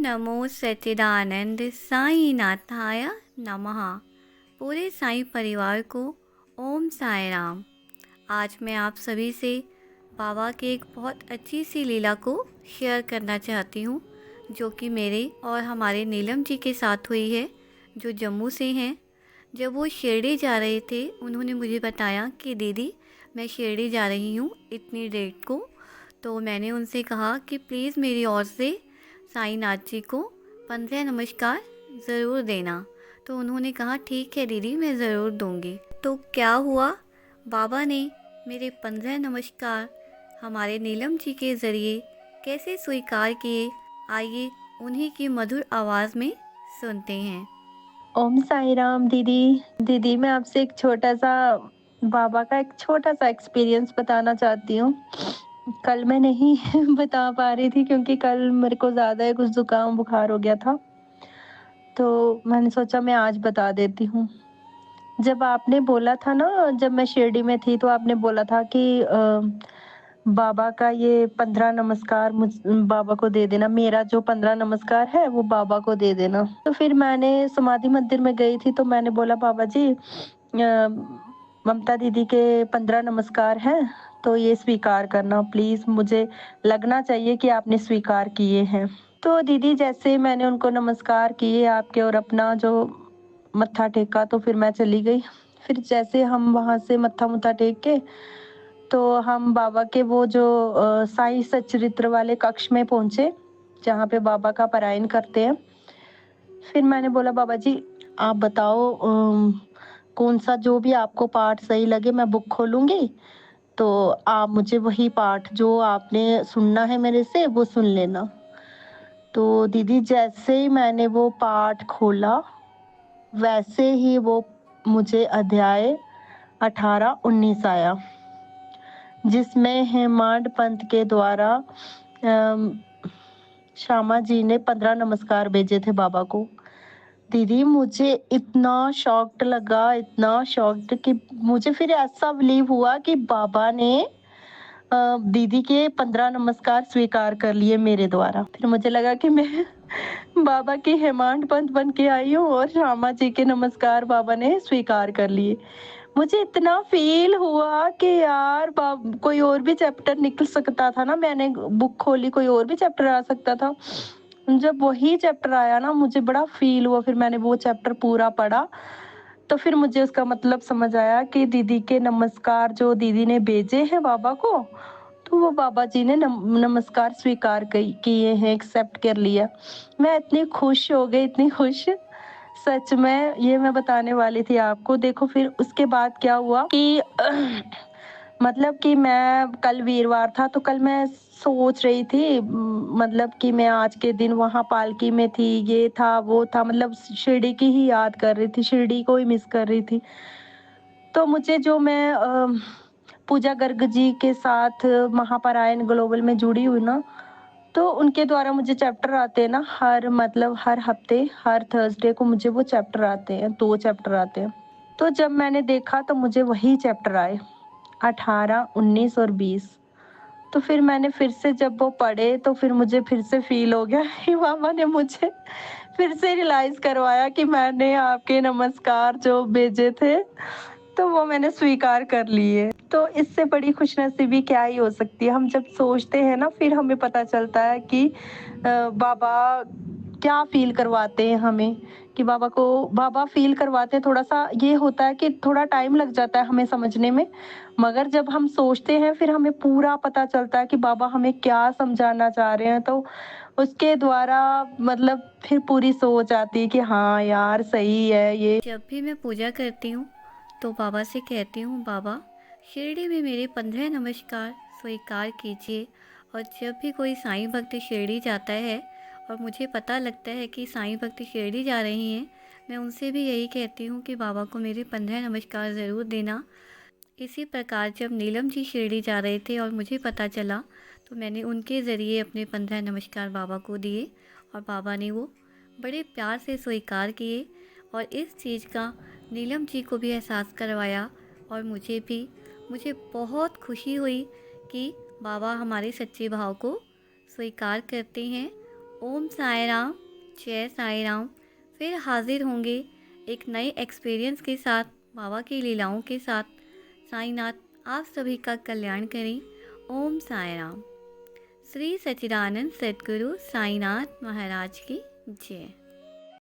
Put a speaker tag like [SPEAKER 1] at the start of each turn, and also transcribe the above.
[SPEAKER 1] नमो सच्चिदानंद साई नाथाय नमः। पूरे साई परिवार को ओम साई राम। आज मैं आप सभी से बाबा की एक बहुत अच्छी सी लीला को शेयर करना चाहती हूँ, जो कि मेरे और हमारे नीलम जी के साथ हुई है, जो जम्मू से हैं। जब वो शिरडी जा रहे थे, उन्होंने मुझे बताया कि दीदी मैं शिरडी जा रही हूँ इतनी डेट को। तो मैंने उनसे कहा कि प्लीज़ मेरी ओर से साईं नाथ जी को 15 नमस्कार ज़रूर देना। तो उन्होंने कहा ठीक है दीदी, मैं ज़रूर दूंगी। तो क्या हुआ, बाबा ने मेरे 15 नमस्कार हमारे नीलम जी के ज़रिए कैसे स्वीकार किए, आइए उन्हीं की मधुर आवाज़ में सुनते हैं।
[SPEAKER 2] ओम साई राम दीदी। दीदी मैं आपसे एक छोटा सा बाबा का एक छोटा सा एक्सपीरियंस बताना चाहती हूँ। कल मैं नहीं बता पा रही थी क्योंकि कल मेरे को ज़्यादा ही कुछ ज़ुकाम बुखार हो गया था, तो मैंने सोचा मैं आज बता देती हूँ। जब आपने बोला था ना, जब मैं शिरडी में थी तो आपने बोला था कि बाबा का ये 15 नमस्कार मुझ बाबा को दे देना, मेरा जो 15 नमस्कार है वो बाबा को दे देना। तो फिर मैंने समाधि मंदिर में गई थी, तो मैंने बोला बाबा जी ममता दीदी के 15 नमस्कार हैं, तो ये स्वीकार करना प्लीज़, मुझे लगना चाहिए कि आपने स्वीकार किए हैं। तो दीदी जैसे मैंने उनको नमस्कार किए आपके और अपना जो मत्था टेका, तो फिर मैं चली गई। फिर जैसे हम वहाँ से मत्था-मुत्था टेक के, तो हम बाबा के वो जो साईं सच्चरित्र वाले कक्ष में पहुँचे, जहाँ पे बाबा का पारायण करते हैं। फिर मैंने बोला बाबा जी आप बताओ कौन-सा जो भी आपको पाठ सही लगे मैं बुक खोलूँगी, तो आप मुझे वही पाठ जो आपने सुनना है मेरे से वो सुन लेना। तो दीदी जैसे ही मैंने वो पाठ खोला, वैसे ही वो मुझे अध्याय 18-19 आया, जिसमें हेमाड पंथ के द्वारा श्यामा जी ने 15 नमस्कार भेजे थे बाबा को। दीदी मुझे इतना शॉक्ड लगा, इतना शॉक्ड कि मुझे फिर ऐसा बिलीव हुआ कि बाबा ने दीदी के 15 नमस्कार स्वीकार कर लिए मेरे द्वारा। फिर मुझे लगा कि मैं बाबा की हेमाड पंथ बन के आई हूँ और श्यामा जी के नमस्कार बाबा ने स्वीकार कर लिए। मुझे इतना फ़ील हुआ कि यार बाब कोई और भी चैप्टर निकल सकता था ना, मैंने बुक खोली कोई और भी चैप्टर आ सकता था। जब वही चैप्टर आया ना मुझे बड़ा फ़ील हुआ, फिर मैंने वो चैप्टर पूरा पढ़ा, तो फिर मुझे उसका मतलब समझ आया कि दीदी के नमस्कार जो दीदी ने भेजे हैं बाबा को, तो वो बाबा जी ने नमस्कार स्वीकार किए हैं, एक्सेप्ट कर लिया। मैं इतनी खुश हो गई, इतनी खुश, सच में ये मैं बताने वाली थी आपको। देखो फिर उसके बाद क्या हुआ कि मतलब कि मैं कल वीरवार था, तो कल मैं सोच रही थी मतलब कि मैं आज के दिन वहाँ पालकी में थी, ये था, वो था, मतलब शिरडी की ही याद कर रही थी, शिरडी को ही मिस कर रही थी। तो मुझे जो मैं पूजा गर्ग जी के साथ महापारायण ग्लोबल में जुड़ी हुई ना, तो उनके द्वारा मुझे चैप्टर आते हैं ना, हर मतलब हर हफ्ते, हर थर्सडे को मुझे वो चैप्टर आते हैं, 2 चैप्टर आते हैं। तो जब मैंने देखा तो मुझे वही चैप्टर आए, 18, 19 और 20। तो फिर मैंने फिर से जब वो पढ़े तो फिर मुझे फिर से फ़ील हो गया कि बाबा ने मुझे फिर से रियलाइज़ करवाया कि मैंने आपके नमस्कार जो भेजे थे, तो वो मैंने स्वीकार कर लिए। तो इससे बड़ी खुशनसीबी क्या ही हो सकती है। हम जब सोचते हैं ना, फिर हमें पता चलता है कि बाबा क्या फ़ील करवाते हैं हमें, कि बाबा फ़ील करवाते हैं। थोड़ा-सा ये होता है कि थोड़ा टाइम लग जाता है हमें समझने में, मगर जब हम सोचते हैं फिर हमें पूरा पता चलता है कि बाबा हमें क्या समझाना चाह रहे हैं। तो उसके द्वारा मतलब फिर पूरी सोच आती है कि हाँ यार सही है ये।
[SPEAKER 1] जब भी मैं पूजा करती हूँ तो बाबा से कहती हूँ, बाबा शिरडी में मेरे 15 नमस्कार स्वीकार कीजिए। और जब भी कोई साईं भक्त शिरडी जाता है और मुझे पता लगता है कि साईं भक्त शिरडी जा रही हैं, मैं उनसे भी यही कहती हूँ कि बाबा को मेरे 15 नमस्कार ज़रूर देना। इसी प्रकार जब नीलम जी शिरडी जा रहे थे और मुझे पता चला, तो मैंने उनके ज़रिए अपने 15 नमस्कार बाबा को दिए और बाबा ने वो बड़े प्यार से स्वीकार किए। और इस चीज़ का नीलम जी को भी एहसास करवाया और मुझे बहुत खुशी हुई कि बाबा हमारे सच्चे भाव को स्वीकार करते हैं। ओम साई राम, जय साई राम। फिर हाजिर होंगे एक नए एक्सपीरियंस के साथ, बाबा की लीलाओं के साथ। साईनाथ आप सभी का कल्याण करें। ओम साई राम। श्री सच्चिदानंद सद्गुरु साईनाथ महाराज की जय।